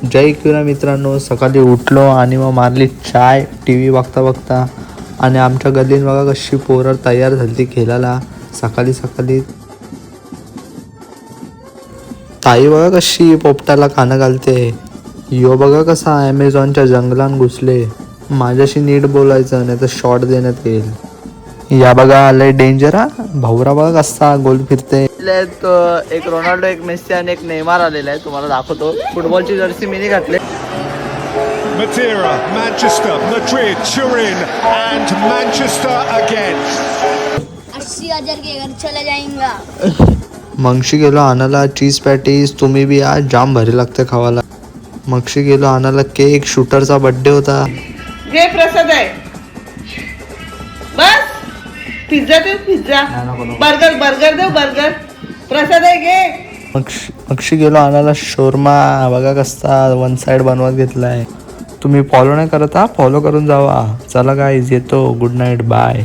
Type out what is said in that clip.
जय किरा मित्रांनो, सकाळी उठलो आणि मग मारली चाय टी व्ही बघता बघता. आणि आमच्या गल्लीत बघा कशी पोरं तयार झाली खेळायला सकाळी सकाळी. ताई बघा कशी पोपटाला खाणं घालते. यो बघा कसा ॲमेझॉनच्या जंगलात घुसले. माझ्याशी नीट बोलायचं नाही तर शॉर्ट देण्यात येईल. या बघा आलंय डेंजर. हा भाऊरा बघा कसा गोल फिरते. एक रोनाल्डो, एक मेस्सी आणि एक नेमार आलेला आहे. तुम्हाला दाखवतो. फुटबॉलची जर्सी मिनी घातले. Madeira, Manchester, Madrid, Turin and Manchester again. 80,000 के घर चला जाएगा. मगशी गेलो आणायला चीज पॅटीस. तुम्ही बी आज जाम भारी लागते खावाला. मगशी गेलो आणायला केक. शूटरचा बर्थडे होता. घे प्रसाद आहे. बस पिझ्झा देऊ. पिझ्झा बर्गर देऊ. बर्गर प्रसाद आहे घे. मगशी गेलो आणायला शोरमा. बघा कसा वन साइड बनवत घेतलाय. तुम्ही फॉलो नाही करत हा, फॉलो करून जावा. चला गाईज येतो. Good night, bye.